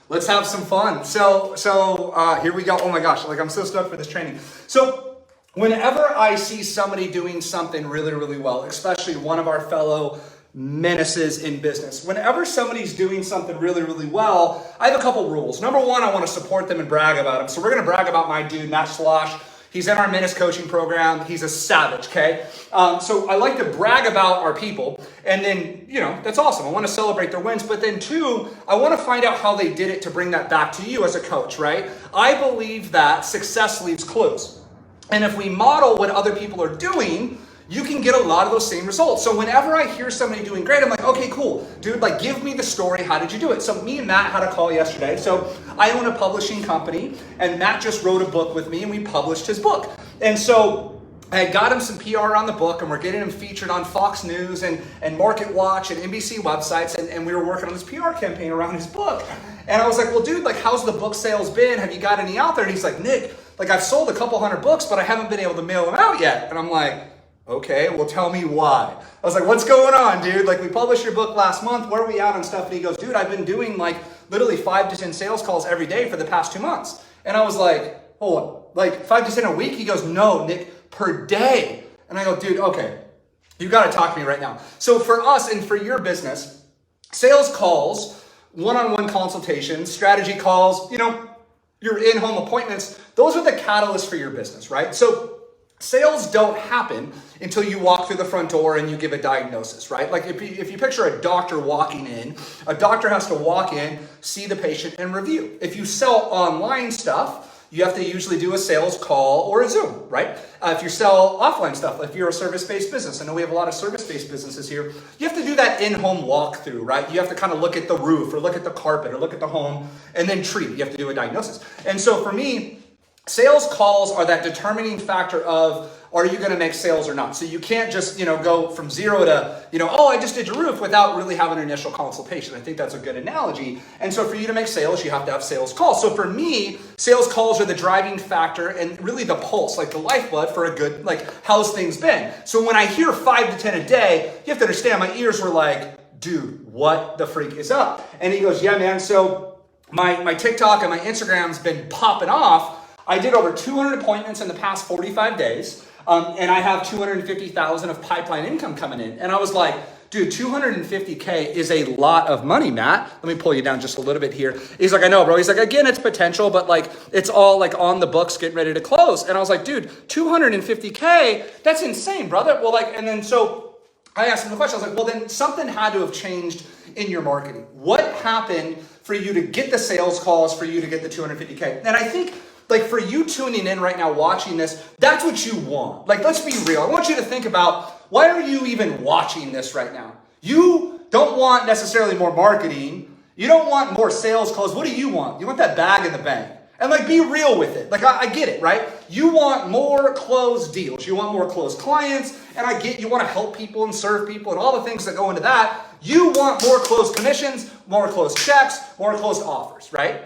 Let's have some fun. So here we go. Oh my gosh, like I'm so stoked for this training. So whenever I see somebody doing something really, really well, especially one of our fellow menaces in business, whenever somebody's doing something really, really well, I have a couple rules. Number one, I want to support them and brag about them. So we're going to brag about my dude, Matt Slosh. He's in our Menace coaching program. He's a savage, okay? So I like to brag about our people. And then, that's awesome. I want to celebrate their wins. But then two, I want to find out how they did it to bring that back to you as a coach, right? I believe that success leaves clues. And if we model what other people are doing, you can get a lot of those same results. So whenever I hear somebody doing great, I'm like, okay, cool. Dude, like give me the story. How did you do it? So me and Matt had a call yesterday. So I own a publishing company and Matt just wrote a book with me and we published his book. And so I got him some PR on the book and we're getting him featured on Fox News and Market Watch and NBC websites. And we were working on this PR campaign around his book. And I was like, well, dude, like how's the book sales been? Have you got any out there? And he's like, Nick, like I've sold a couple hundred books, but I haven't been able to mail them out yet. And I'm like, okay, well tell me why. I was like, what's going on, dude? Like we published your book last month. Where are we at on stuff? And he goes, dude, I've been doing like literally 5 to 10 sales calls every day for the past 2 months. And I was like, hold on, like 5 to 10 a week? He goes, no, Nick, per day. And I go, dude, okay, you got to talk to me right now. So for us and for your business, sales calls, one-on-one consultations, strategy calls, your in-home appointments, those are the catalysts for your business, right? So sales don't happen until you walk through the front door and you give a diagnosis, right? Like if you picture a doctor walking in, a doctor has to walk in, see the patient, and review. If you sell online stuff, you have to usually do a sales call or a Zoom, right? If you sell offline stuff, if you're a service-based business, I know we have a lot of service-based businesses here, you have to do that in-home walkthrough, right? You have to kind of look at the roof or look at the carpet or look at the home and then treat. You have to do a diagnosis. And so for me, sales calls are that determining factor of, are you going to make sales or not? So you can't just, go from zero to, oh, I just did your roof without really having an initial consultation. I think that's a good analogy. And so for you to make sales, you have to have sales calls. So for me, sales calls are the driving factor and really the pulse, like the lifeblood for a good, like, how's things been? So when I hear 5 to 10 a day, you have to understand my ears were like, dude, what the freak is up? And he goes, yeah, man. So my TikTok and my Instagram's been popping off. I did over 200 appointments in the past 45 days, and I have 250,000 of pipeline income coming in. And I was like, dude, 250K is a lot of money, Matt. Let me pull you down just a little bit here. He's like, I know, bro. He's like, again, it's potential, but like, it's all like on the books, getting ready to close. And I was like, dude, 250K, that's insane, brother. Well, like, and then so I asked him the question. I was like, well, then something had to have changed in your marketing. What happened for you to get the sales calls, for you to get the 250K? And I think, like for you tuning in right now, watching this, that's what you want. Like, let's be real. I want you to think about, why are you even watching this right now? You don't want necessarily more marketing. You don't want more sales calls. What do you want? You want that bag in the bank. And like, be real with it. Like, I get it, right? You want more closed deals. You want more closed clients. And I get you want to help people and serve people and all the things that go into that. You want more closed commissions, more closed checks, more closed offers, right?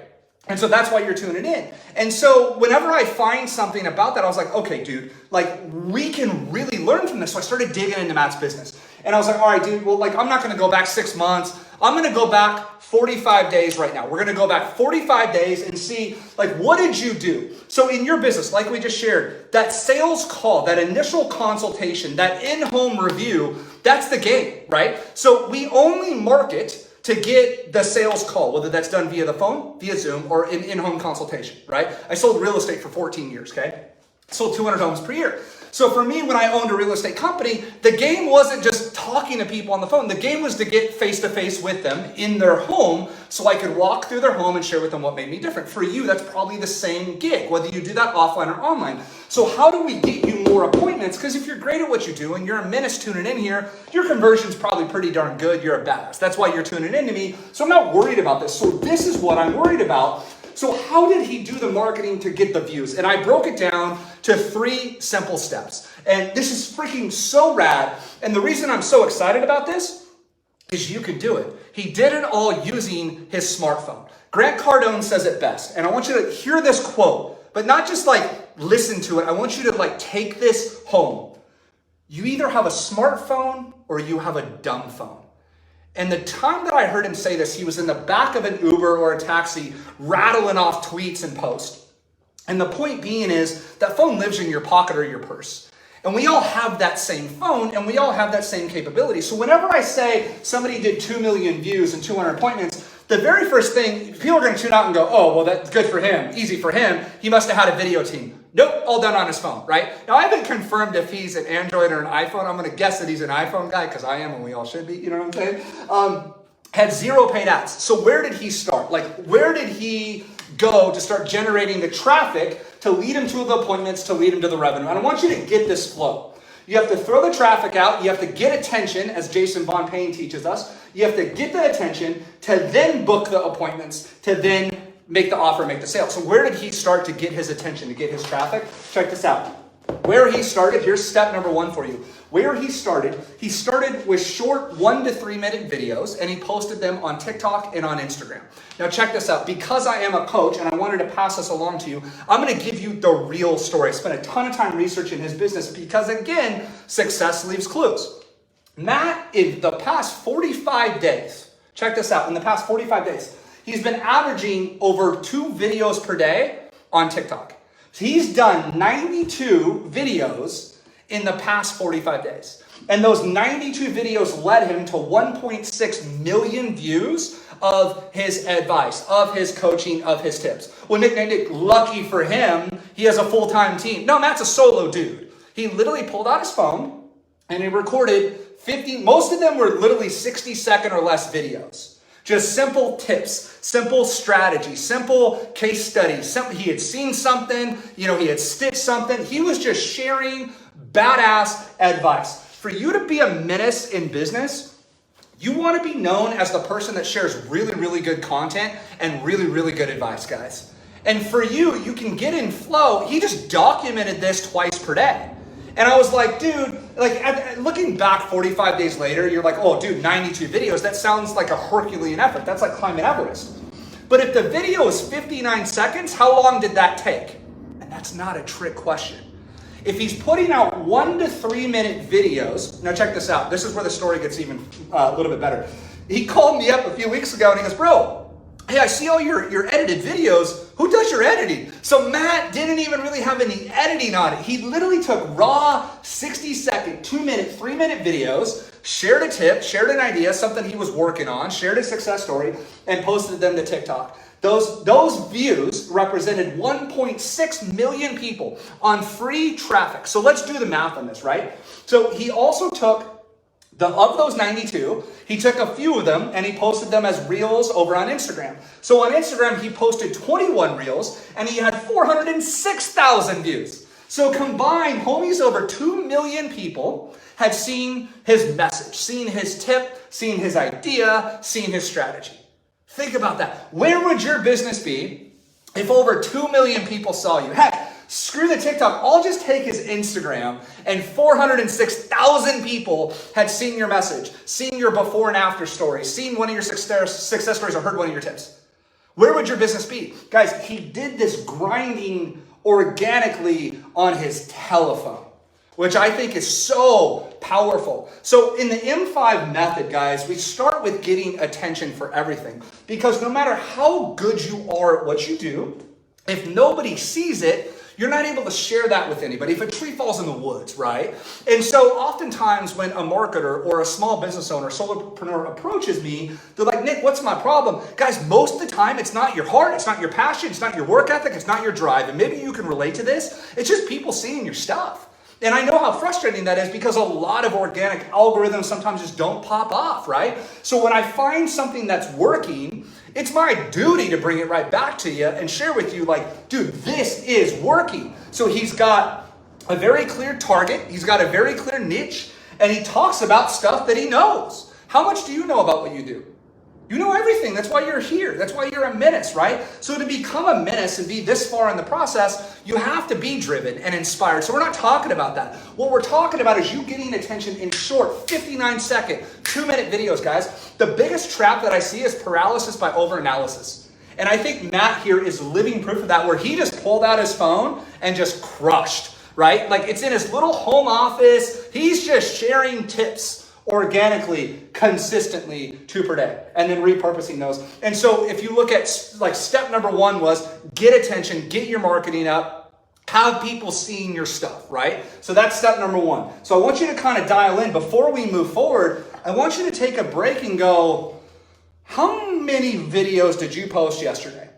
And so that's why you're tuning in. And so whenever I find something about that, I was like, okay, dude, like we can really learn from this. So I started digging into Matt's business. And I was like, all right, dude, well, like I'm not going to go back 6 months. I'm going to go back 45 days right now. We're going to go back 45 days and see, like, what did you do? So in your business, like we just shared, that sales call, that initial consultation, that in-home review, that's the game, right? So we only market to get the sales call, whether that's done via the phone, via Zoom, or in in-home consultation, right? I sold real estate for 14 years, okay? Sold 200 homes per year. So for me, when I owned a real estate company, the game wasn't just talking to people on the phone. The game was to get face-to-face with them in their home so I could walk through their home and share with them what made me different. For you, that's probably the same gig, whether you do that offline or online. So how do we get you more appointments? Because if you're great at what you do and you're a menace tuning in here, your conversion's probably pretty darn good. You're a badass. That's why you're tuning into me. So I'm not worried about this. So this is what I'm worried about. So how did he do the marketing to get the views? And I broke it down to 3 simple steps. And this is freaking so rad. And the reason I'm so excited about this is you can do it. He did it all using his smartphone. Grant Cardone says it best. And I want you to hear this quote, but not just like listen to it. I want you to like take this home. You either have a smartphone or you have a dumb phone. And the time that I heard him say this, he was in the back of an Uber or a taxi rattling off tweets and posts. And the point being is that phone lives in your pocket or your purse. And we all have that same phone and we all have that same capability. So whenever I say somebody did 2 million views and 200 appointments, the very first thing, people are going to tune out and go, oh, well, that's good for him. Easy for him. He must have had a video team. Nope, all done on his phone, right? Now, I haven't confirmed if he's an Android or an iPhone. I'm going to guess that he's an iPhone guy because I am and we all should be, you know what I'm saying? Had 0 paid ads. So where did he start? Like, where did he go to start generating the traffic to lead him to the appointments, to lead him to the revenue? And I want you to get this flow. You have to throw the traffic out. You have to get attention, as Jason Von Payne teaches us. You have to get the attention to then book the appointments, to then make the offer, make the sale. So where did he start to get his attention, to get his traffic? Check this out. Where he started, here's step number 1 for you. Where he started with short 1 to 3 minute videos, and he posted them on TikTok and on Instagram. Now check this out. Because I am a coach and I wanted to pass this along to you, I'm going to give you the real story. I spent a ton of time researching his business because, again, success leaves clues. Matt, in the past 45 days, check this out, in the past 45 days, he's been averaging over 2 videos per day on TikTok. He's done 92 videos in the past 45 days. And those 92 videos led him to 1.6 million views of his advice, of his coaching, of his tips. Well, Nick, lucky for him, he has a full-time team. No, Matt's a solo dude. He literally pulled out his phone and he recorded 50, most of them were literally 60-second or less videos. Just simple tips, simple strategy, simple case studies. He had seen something, he had stitched something. He was just sharing badass advice. For you to be a menace in business, you want to be known as the person that shares really, really good content and really, really good advice, guys. And for you, you can get in flow. He just documented this twice per day. And I was like, dude, looking back 45 days later, you're like, oh, dude, 92 videos. That sounds like a Herculean effort. That's like climbing Everest. But if the video is 59 seconds, how long did that take? And that's not a trick question. If he's putting out 1 to 3 minute videos, now check this out. This is where the story gets even a little bit better. He called me up a few weeks ago and he goes, bro, hey, I see all your edited videos. Who does your editing? So Matt didn't even really have any editing on it. He literally took raw 60-second, 2-minute, 3-minute videos, shared a tip, shared an idea, something he was working on, shared a success story, and posted them to TikTok. Those views represented 1.6 million people on free traffic. So let's do the math on this, right? So he also took of those 92, he took a few of them and he posted them as reels over on Instagram. So on Instagram, he posted 21 reels and he had 406,000 views. So combined, homies, over 2 million people had seen his message, seen his tip, seen his idea, seen his strategy. Think about that. Where would your business be if over 2 million people saw you? Heck, screw the TikTok. I'll just take his Instagram and 406,000 people had seen your message, seen your before and after story, seen one of your success stories or heard one of your tips. Where would your business be? Guys, he did this grinding organically on his telephone, which I think is so powerful. So in the M5 method, guys, we start with getting attention for everything, because no matter how good you are at what you do, if nobody sees it, you're not able to share that with anybody. If a tree falls in the woods, right? And so oftentimes when a marketer or a small business owner, solopreneur approaches me, they're like, Nick, what's my problem? Guys, most of the time, it's not your heart, it's not your passion, it's not your work ethic, it's not your drive. And maybe you can relate to this. It's just people seeing your stuff. And I know how frustrating that is, because a lot of organic algorithms sometimes just don't pop off, right? So when I find something that's working, it's my duty to bring it right back to you and share with you, like, dude, this is working. So he's got a very clear target. He's got a very clear niche, and he talks about stuff that he knows. How much do you know about what you do? You know everything. That's why you're here. That's why you're a menace, right? So to become a menace and be this far in the process, you have to be driven and inspired. So we're not talking about that. What we're talking about is you getting attention in short, 59-second, 2-minute videos, guys. The biggest trap that I see is paralysis by overanalysis. And I think Matt here is living proof of that, where he just pulled out his phone and just crushed, right? Like, it's in his little home office. He's just sharing tips organically, consistently, 2 per day, and then repurposing those. And so if you look at like step number 1 was get attention, get your marketing up, have people seeing your stuff, right? So that's step number 1. So I want you to kind of dial in. Before we move forward, I want you to take a break and go, how many videos did you post yesterday?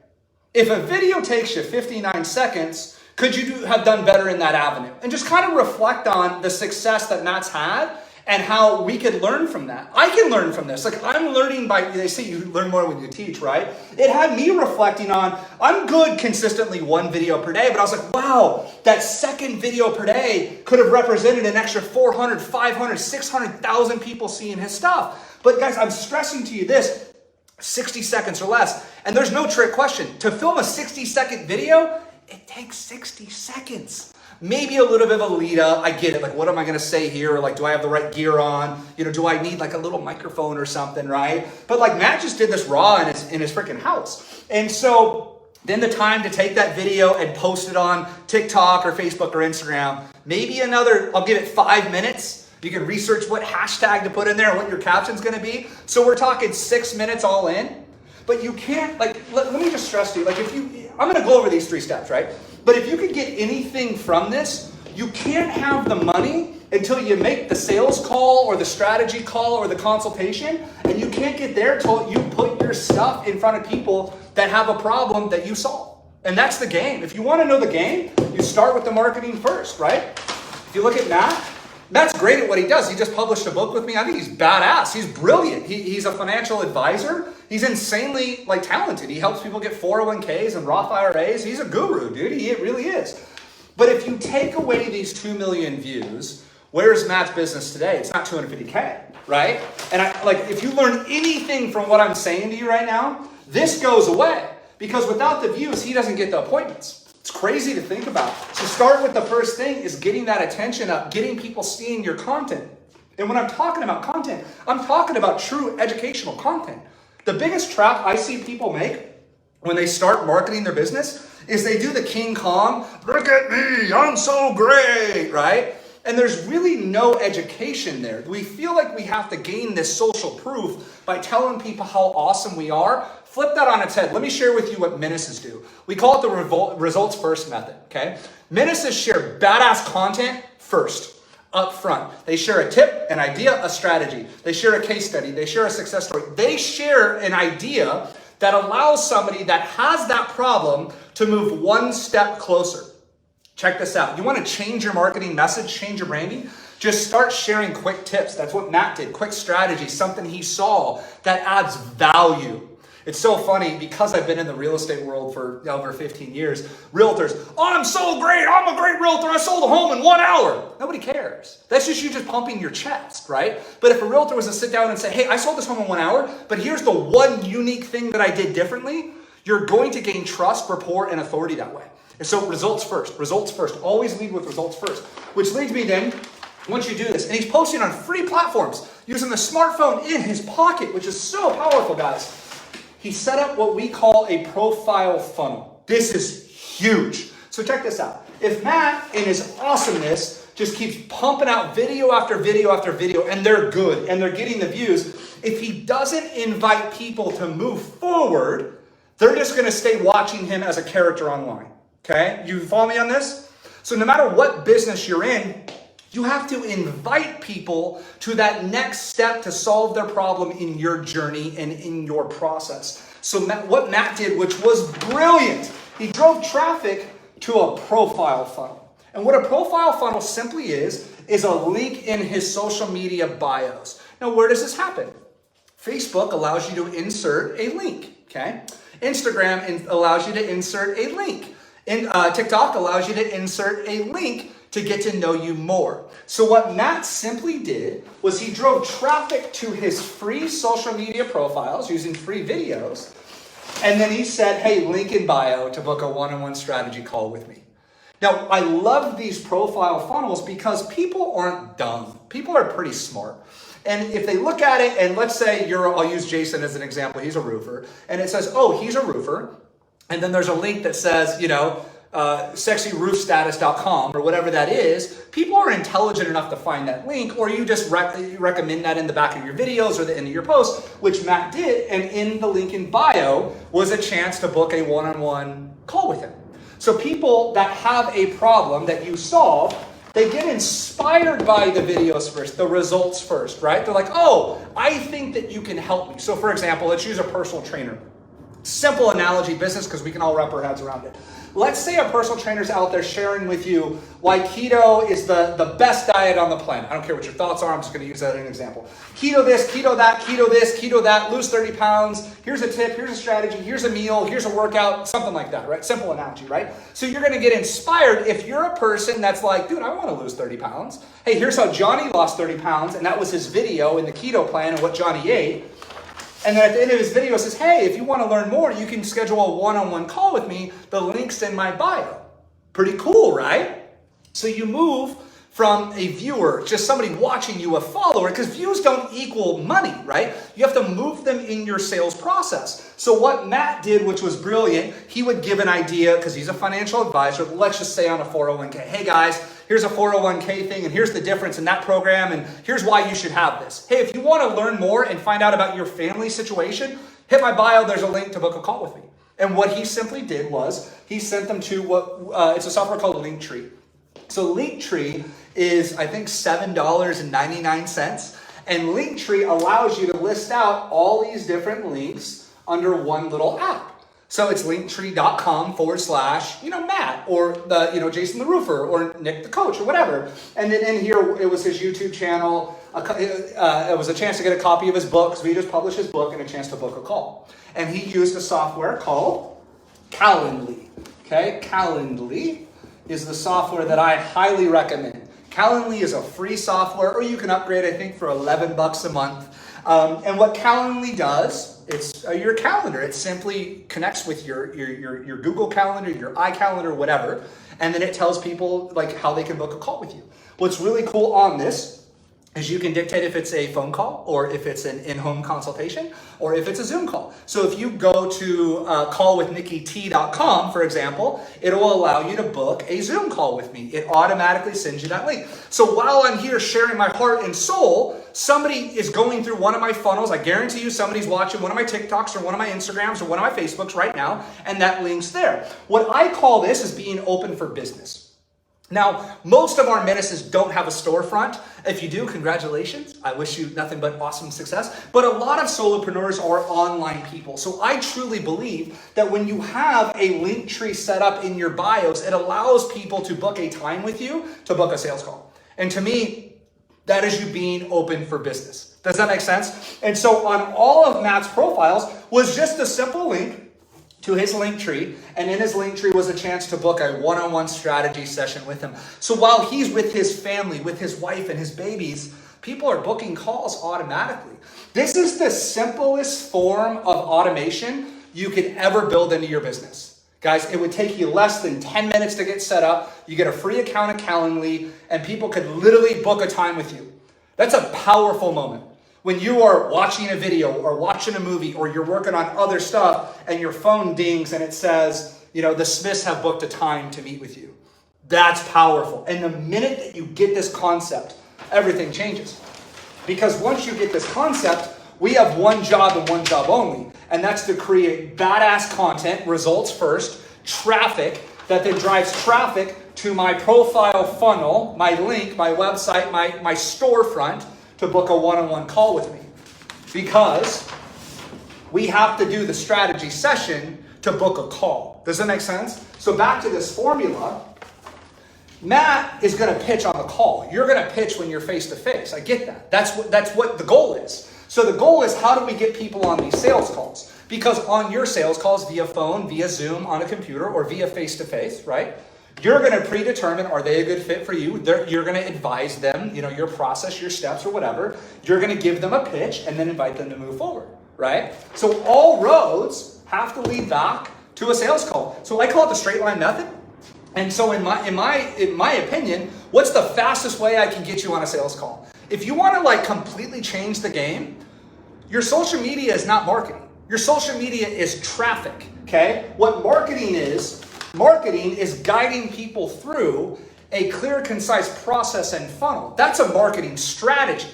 If a video takes you 59 seconds, could you have done better in that avenue? And just kind of reflect on the success that Matt's had and how we could learn from that. I can learn from this. Like I'm learning by, they say you learn more when you teach, right? It had me reflecting on, I'm good consistently 1 video per day, but I was like, wow, that second video per day could have represented an extra 400, 500, 600,000 people seeing his stuff. But guys, I'm stressing to you this, 60 seconds or less. And there's no trick question. To film a 60-second video, it takes 60 seconds. Maybe a little bit of a lead up. I get it. Like, what am I going to say here? Like, do I have the right gear on? You know, do I need like a little microphone or something, right? But like Matt just did this raw in his freaking house. And so then the time to take that video and post it on TikTok or Facebook or Instagram, maybe another, I'll give it 5 minutes. You can research what hashtag to put in there and what your caption's going to be. So we're talking 6 minutes all in. But you can't, like, let me just stress to you, like I'm going to go over these 3 steps, right? But if you could get anything from this, you can't have the money until you make the sales call or the strategy call or the consultation. And you can't get there until you put your stuff in front of people that have a problem that you solve. And that's the game. If you want to know the game, you start with the marketing first, right? If you look at Matt's great at what he does. He just published a book with me. I think he's badass. He's brilliant. He's a financial advisor. He's insanely talented. He helps people get 401ks and Roth IRAs. He's a guru, dude. He really is. But if you take away these 2 million views, where's Matt's business today? It's not 250K, right? And if you learn anything from what I'm saying to you right now, this goes away. Because without the views, he doesn't get the appointments. It's crazy to think about. So start with the first thing is getting that attention up, getting people seeing your content. And when I'm talking about content, I'm talking about true educational content. The biggest trap I see people make when they start marketing their business is they do the King Kong, look at me, I'm so great, right? And there's really no education there. We feel like we have to gain this social proof by telling people how awesome we are. Flip that on its head. Let me share with you what Menaces do. We call it the results first method, okay? Menaces share badass content first, up front. They share a tip, an idea, a strategy. They share a case study. They share a success story. They share an idea that allows somebody that has that problem to move 1 step closer. Check this out. You want to change your marketing message, change your branding? Just start sharing quick tips. That's what Matt did. Quick strategy, something he saw that adds value. It's so funny because I've been in the real estate world for over 15 years. Realtors, oh, I'm so great. I'm a great realtor. I sold a home in 1 hour. Nobody cares. That's just you just pumping your chest, right? But if a realtor was to sit down and say, hey, I sold this home in 1 hour, but here's the one unique thing that I did differently, you're going to gain trust, rapport, and authority that way. And so results first. Always lead with results first. Which leads me then, once you do this, and he's posting on free platforms using the smartphone in his pocket, which is so powerful, guys. He set up what we call a profile funnel. This is huge. So check this out. If Matt, in his awesomeness, just keeps pumping out video after video after video, and they're good, and they're getting the views, if he doesn't invite people to move forward, they're just going to stay watching him as a character online. Okay? You follow me on this? So no matter what business you're in, you have to invite people to that next step to solve their problem in your journey and in your process. So what Matt did, which was brilliant, he drove traffic to a profile funnel. And what a profile funnel simply is a link in his social media bios. Now, where does this happen? Facebook allows you to insert a link, okay? Instagram allows you to insert a link. And TikTok allows you to insert a link to get to know you more. So what Matt simply did was he drove traffic to his free social media profiles using free videos. And then he said, hey, link in bio to book a one-on-one strategy call with me. Now, I love these profile funnels because people aren't dumb. People are pretty smart. And if they look at it, and let's say I'll use Jason as an example. He's a roofer. And it says, oh, he's a roofer. And then there's a link that says, sexyroofstatus.com or whatever that is, people are intelligent enough to find that link, or you just recommend that in the back of your videos or the end of your post, which Matt did. And in the link in bio was a chance to book a one-on-one call with him. So people that have a problem that you solve, they get inspired by the videos first, the results first, right? They're like, oh, I think that you can help me. So for example, let's use a personal trainer. Simple analogy business, because we can all wrap our heads around it. Let's say a personal trainer's out there sharing with you why keto is the best diet on the planet. I don't care what your thoughts are. I'm just going to use that as an example. Keto this, keto that, keto this, keto that, lose 30 pounds. Here's a tip, here's a strategy, here's a meal, here's a workout, something like that, right? Simple analogy, right? So you're going to get inspired if you're a person that's like, dude, I want to lose 30 pounds. Hey, here's how Johnny lost 30 pounds, and that was his video in the keto plan and what Johnny ate. And then at the end of his video, it says, hey, if you want to learn more, you can schedule a one-on-one call with me. The link's in my bio. Pretty cool, right? So you move from a viewer, just somebody watching you, a follower, because views don't equal money, right? You have to move them in your sales process. So what Matt did, which was brilliant, he would give an idea, because he's a financial advisor, let's just say on a 401k. Hey guys, here's a 401k thing, and here's the difference in that program, and here's why you should have this. Hey, if you want to learn more and find out about your family situation, hit my bio, there's a link to book a call with me. And what he simply did was, he sent them to it's a software called Linktree. So Linktree is, I think, $7.99. And Linktree allows you to list out all these different links under one little app. So it's linktree.com/Matt or Jason the Roofer or Nick the Coach or whatever. And then in here, it was his YouTube channel. It was a chance to get a copy of his book, because we just published his book, and a chance to book a call. And he used a software called Calendly. Okay, Calendly is the software that I highly recommend. Calendly is a free software, or you can upgrade, I think, for $11 a month. And what Calendly does, it's your calendar. It simply connects with your Google Calendar, your iCalendar, whatever, and then it tells people like how they can book a call with you. What's really cool on this is you can dictate if it's a phone call, or if it's an in-home consultation, or if it's a Zoom call. So if you go to callwithnickyt.com, for example, it will allow you to book a Zoom call with me. It automatically sends you that link. So while I'm here sharing my heart and soul, somebody is going through one of my funnels. I guarantee you somebody's watching one of my TikToks or one of my Instagrams or one of my Facebooks right now, and that link's there. What I call this is being open for business. Now, most of our ministers don't have a storefront. If you do, congratulations. I wish you nothing but awesome success. But a lot of solopreneurs are online people. So I truly believe that when you have a link tree set up in your bios, it allows people to book a time with you to book a sales call. And to me, that is you being open for business. Does that make sense? And so on all of Matt's profiles was just a simple link to his link tree, and in his link tree was a chance to book a one-on-one strategy session with him. So while he's with his family, with his wife and his babies, people are booking calls automatically. This is the simplest form of automation you could ever build into your business. Guys, it would take you less than 10 minutes to get set up. You get a free account at Calendly, and people could literally book a time with you. That's a powerful moment. When you are watching a video or watching a movie, or you're working on other stuff and your phone dings and it says, the Smiths have booked a time to meet with you. That's powerful. And the minute that you get this concept, everything changes. Because once you get this concept, we have one job and one job only. And that's to create badass content, results first, traffic that then drives traffic to my profile funnel, my link, my website, my storefront, to book a one-on-one call with me, because we have to do the strategy session to book a call. Does that make sense? So back to this formula, Matt is going to pitch on the call. You're going to pitch when you're face-to-face. I get that. That's what the goal is. So the goal is, how do we get people on these sales calls? Because on your sales calls via phone, via Zoom, on a computer, or via face-to-face, right? You're going to predetermine, are they a good fit for you? You're going to advise them, your process, your steps, or whatever. You're going to give them a pitch and then invite them to move forward, right? So all roads have to lead back to a sales call. So I call it the straight line method. And so in my opinion, what's the fastest way I can get you on a sales call? If you want to completely change the game, your social media is not marketing. Your social media is traffic, okay? What marketing is Marketing is guiding people through a clear, concise process and funnel. That's a marketing strategy.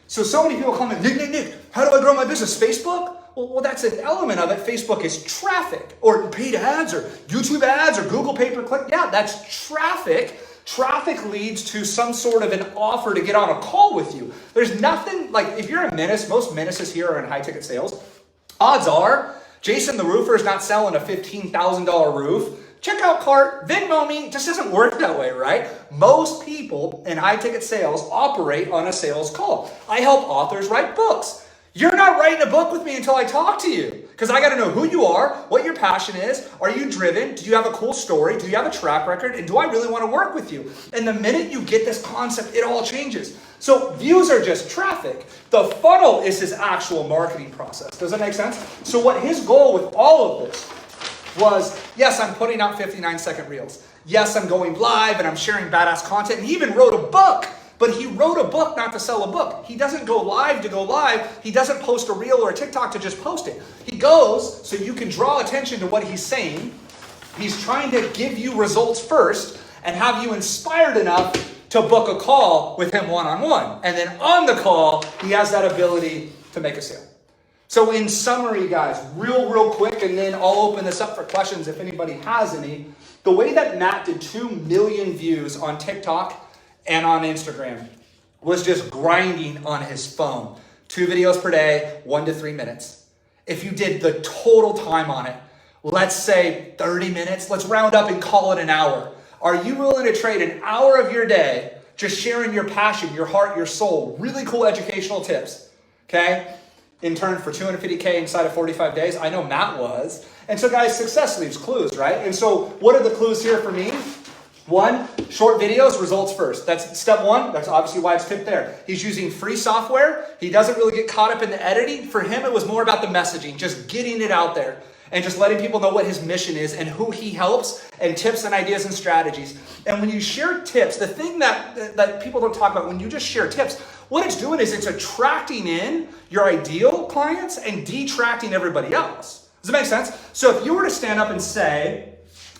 So many people come in, Nick, how do I grow my business? Facebook? Well, that's an element of it. Facebook is traffic, or paid ads, or YouTube ads, or Google pay-per-click. Yeah, that's traffic. Traffic leads to some sort of an offer to get on a call with you. There's nothing, like if you're a menace, most menaces here are in high ticket sales. Odds are, Jason the roofer is not selling a $15,000 roof. Checkout cart, Venmo me, just doesn't work that way, right? Most people in high ticket sales operate on a sales call. I help authors write books. You're not writing a book with me until I talk to you, because I got to know who you are, what your passion is. Are you driven? Do you have a cool story? Do you have a track record? And do I really want to work with you? And the minute you get this concept, it all changes. So views are just traffic. The funnel is his actual marketing process. Does that make sense? So what his goal with all of this was, yes, I'm putting out 59-second reels. Yes, I'm going live and I'm sharing badass content. And he even wrote a book. But he wrote a book not to sell a book. He doesn't go live to go live. He doesn't post a reel or a TikTok to just post it. He goes so you can draw attention to what he's saying. He's trying to give you results first and have you inspired enough to book a call with him one-on-one. And then on the call, he has that ability to make a sale. So in summary, guys, real quick, and then I'll open this up for questions if anybody has any. The way that Matt did 2 million views on TikTok and on Instagram was just grinding on his phone. 2 videos per day, 1 to 3 minutes. If you did the total time on it, let's say 30 minutes, let's round up and call it an hour. Are you willing to trade an hour of your day just sharing your passion, your heart, your soul, really cool educational tips, okay? In turn for $250K inside of 45 days? I know Matt was. And so guys, success leaves clues, right? And so what are the clues here for me? 1, short videos, results first. That's step 1. That's obviously why it's tipped there. He's using free software. He doesn't really get caught up in the editing. For him, it was more about the messaging, just getting it out there and just letting people know what his mission is and who he helps, and tips and ideas and strategies. And when you share tips, the thing that people don't talk about, when you just share tips, what it's doing is it's attracting in your ideal clients and detracting everybody else. Does it make sense? So if you were to stand up and say,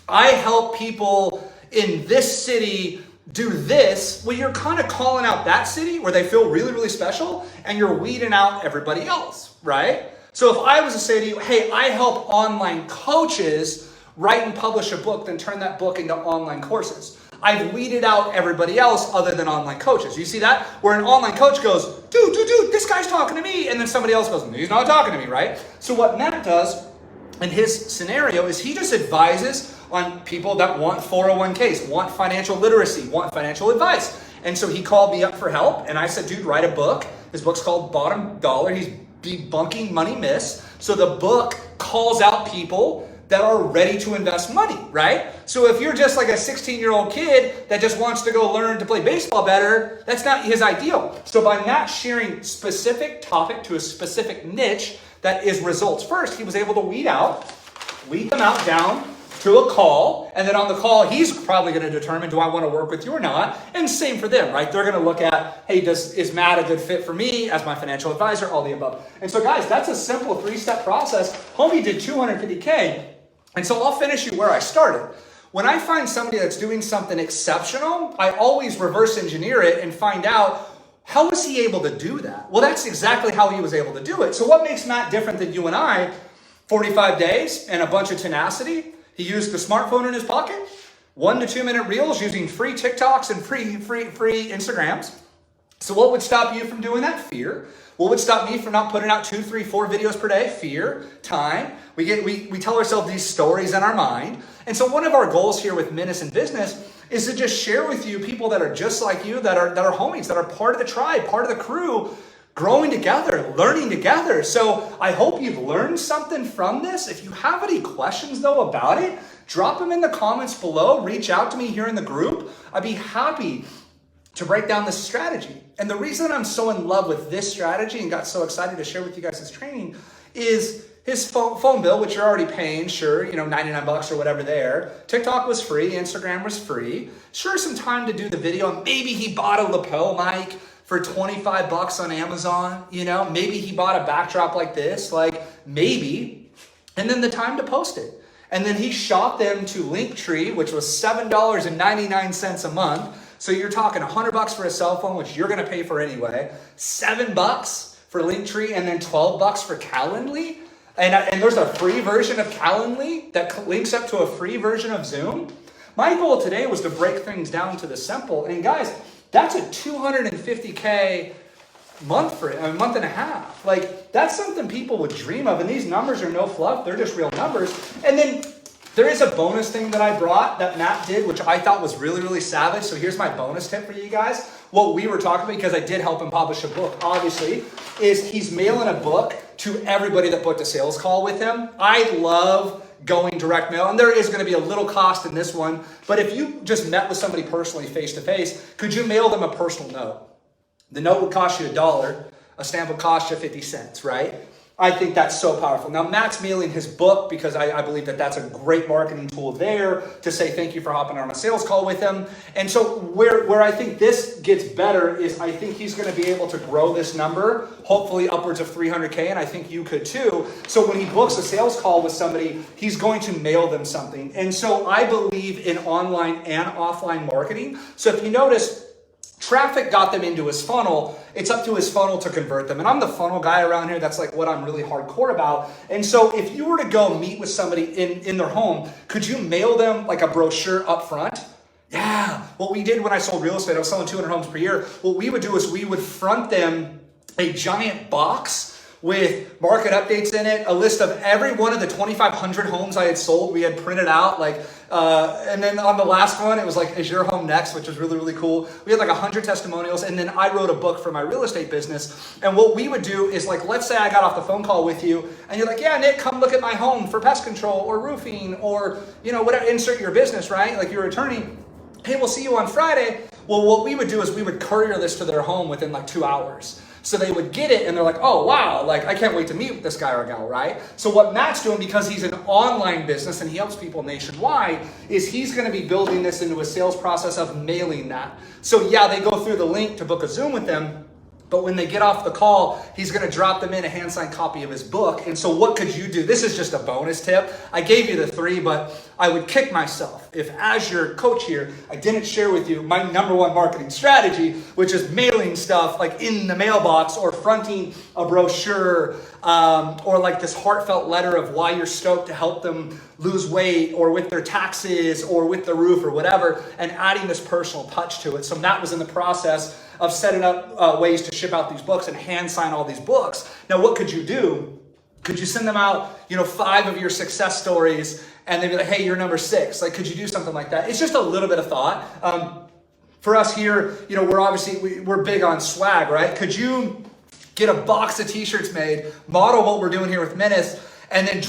I help people in this city do this, well, you're kind of calling out that city where they feel really special, and you're weeding out everybody else, right? So if I was to say to you, hey, I help online coaches write and publish a book, then turn that book into online courses. I've weeded out everybody else other than online coaches. You see that? Where an online coach goes, dude, this guy's talking to me. And then somebody else goes, he's not talking to me, right? So what Matt does in his scenario is he just advises on people that want 401ks, want financial literacy, want financial advice. And so he called me up for help, and I said, dude, write a book. His book's called Bottom Dollar. He's debunking money myths. So the book calls out people that are ready to invest money, right? So if you're just like a 16-year-old kid that just wants to go learn to play baseball better, that's not his ideal. So by not sharing specific topic to a specific niche that is results first, he was able to weed them out down to a call, and then on the call, he's probably going to determine, do I want to work with you or not? And same for them, right? They're going to look at, hey, is Matt a good fit for me as my financial advisor? All the above. And so guys, that's a simple 3-step process. Homie did 250K. And so I'll finish you where I started. When I find somebody that's doing something exceptional, I always reverse engineer it and find out, how was he able to do that? Well, that's exactly how he was able to do it. So what makes Matt different than you and I? 45 days and a bunch of tenacity. He used the smartphone in his pocket, 1 to 2 minute reels using free TikToks and free Instagrams. So what would stop you from doing that? Fear. What would stop me from not putting out 2, 3, 4 videos per day? Fear, time. We tell ourselves these stories in our mind. And so one of our goals here with Menace in Business is to just share with you people that are just like you, that are homies, that are part of the tribe, part of the crew, growing together, learning together. So I hope you've learned something from this. If you have any questions though about it, drop them in the comments below. Reach out to me here in the group. I'd be happy to break down this strategy. And the reason I'm so in love with this strategy and got so excited to share with you guys this training is his phone bill, which you're already paying, sure, $99 or whatever there. TikTok was free, Instagram was free. Sure, some time to do the video. And maybe he bought a lapel mic for $25 on Amazon, maybe he bought a backdrop like this, maybe. And then the time to post it. And then he shot them to Linktree, which was $7.99 a month. So you're talking $100 for a cell phone, which you're going to pay for anyway, $7 for Linktree, and then $12 for Calendly. And there's a free version of Calendly that links up to a free version of Zoom. My goal today was to break things down to the simple. And guys, that's a $250K month for a month and a half. Like, that's something people would dream of. And these numbers are no fluff. They're just real numbers. And then there is a bonus thing that I brought that Matt did, which I thought was really, really savage. So here's my bonus tip for you guys. What we were talking about, because I did help him publish a book, obviously, is he's mailing a book to everybody that booked a sales call with him. I love going direct mail, and there is going to be a little cost in this one, but if you just met with somebody personally face to face, could you mail them a personal note? The note would cost you $1, a stamp would cost you 50 cents, right? I think that's so powerful. Now, Matt's mailing his book because I believe that that's a great marketing tool there to say thank you for hopping on a sales call with him. And so where I think this gets better is I think he's going to be able to grow this number, hopefully upwards of 300K, and I think you could too. So when he books a sales call with somebody, he's going to mail them something. And so I believe in online and offline marketing. So if you notice, traffic got them into his funnel. It's up to his funnel to convert them. And I'm the funnel guy around here. That's like what I'm really hardcore about. And so if you were to go meet with somebody in their home, could you mail them like a brochure up front? Yeah. What we did when I sold real estate, I was selling 200 homes per year. What we would do is we would front them a giant box with market updates in it, a list of every one of the 2,500 homes I had sold. We had printed out and then on the last one, it was like, is your home next, which was really, really cool. We had like 100 testimonials, and then I wrote a book for my real estate business. And what we would do is, like, let's say I got off the phone call with you, and you're like, yeah, Nick, come look at my home for pest control or roofing or, whatever, insert your business, right? Like, your attorney. Hey, we'll see you on Friday. Well, what we would do is we would courier this to their home within like 2 hours. So they would get it and they're like, oh, wow, like I can't wait to meet with this guy or gal, right? So what Matt's doing, because he's an online business and he helps people nationwide, is he's going to be building this into a sales process of mailing that. So yeah, they go through the link to book a Zoom with them, but when they get off the call, he's going to drop them in a hand-signed copy of his book. And so what could you do? This is just a bonus tip. I gave you the 3, but I would kick myself if, as your coach here, I didn't share with you my #1 marketing strategy, which is mailing stuff like in the mailbox or fronting a brochure or like this heartfelt letter of why you're stoked to help them lose weight or with their taxes or with the roof or whatever, and adding this personal touch to it. So Matt was in the process of setting up ways to ship out these books and hand sign all these books. Now, what could you do? Could you send them out, 5 of your success stories and they'd be like, hey, you're number 6. Like, could you do something like that? It's just a little bit of thought. For us here, we're big on swag, right? Could you get a box of t-shirts made, model what we're doing here with Menace, and then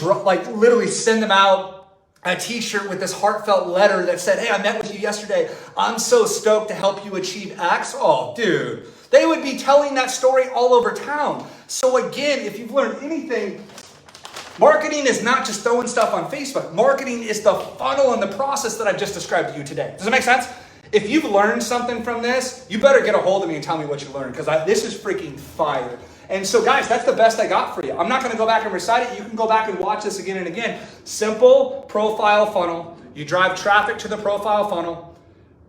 literally send them out a t-shirt with this heartfelt letter that said, hey, I met with you yesterday. I'm so stoked to help you achieve X. Oh, dude, they would be telling that story all over town. So again, if you've learned anything, marketing is not just throwing stuff on Facebook. Marketing is the funnel and the process that I've just described to you today. Does that make sense? If you've learned something from this, you better get a hold of me and tell me what you learned, because this is freaking fire. And so guys, that's the best I got for you. I'm not going to go back and recite it. You can go back and watch this again and again. Simple profile funnel. You drive traffic to the profile funnel.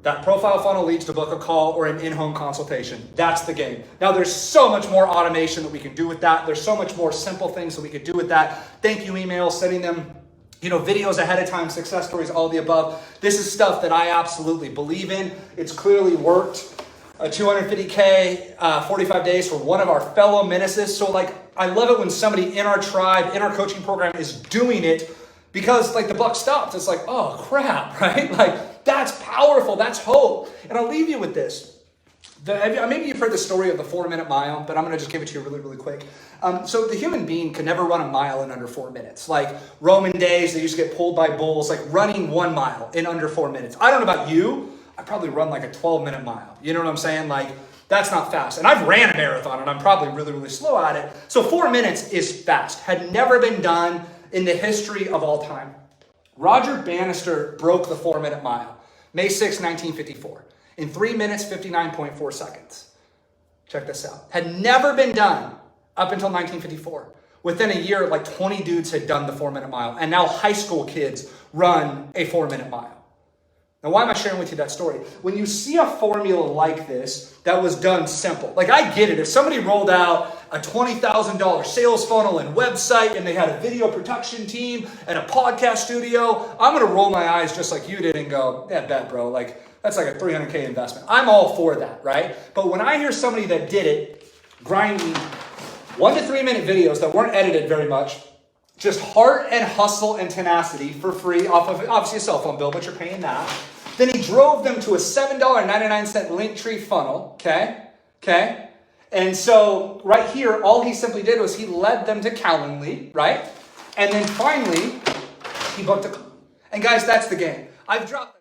That profile funnel leads to book a call or an in-home consultation. That's the game. Now, there's so much more automation that we can do with that. There's so much more simple things that we could do with that. Thank you emails, sending them videos ahead of time, success stories, all the above. This is stuff that I absolutely believe in. It's clearly worked. A 250K, 45 days for one of our fellow menaces. So I love it when somebody in our tribe, in our coaching program is doing it, because the buck stops. It's like, oh crap, right? That's powerful. That's hope. And I'll leave you with this. Maybe you've heard the story of the 4-minute mile, but I'm going to just give it to you really, really quick. So the human being can never run a mile in under 4 minutes. Like Roman days, they used to get pulled by bulls, running 1 mile in under 4 minutes. I don't know about you. I probably run a 12-minute mile. You know what I'm saying? That's not fast. And I've ran a marathon and I'm probably really, really slow at it. So 4 minutes is fast. Had never been done in the history of all time. Roger Bannister broke the 4-minute mile, May 6, 1954, in 3 minutes, 59.4 seconds. Check this out. Had never been done up until 1954. within a year, like 20 dudes had done the 4-minute mile. And now high school kids run a 4-minute mile. Now, why am I sharing with you that story? When you see a formula like this that was done simple, like I get it. If somebody rolled out a $20,000 sales funnel and website and they had a video production team and a podcast studio, I'm going to roll my eyes just like you did and go, yeah, bet, bro. Like that's like a $300K investment. I'm all for that, right? But when I hear somebody that did it, grinding 1 to 3 minute videos that weren't edited very much, just heart and hustle and tenacity for free off of obviously a cell phone bill, but you're paying that. Then he drove them to a $7.99 Linktree funnel, okay? And so right here, all he simply did was he led them to Calendly, right? And then finally, he booked a... And guys, that's the game. I've dropped...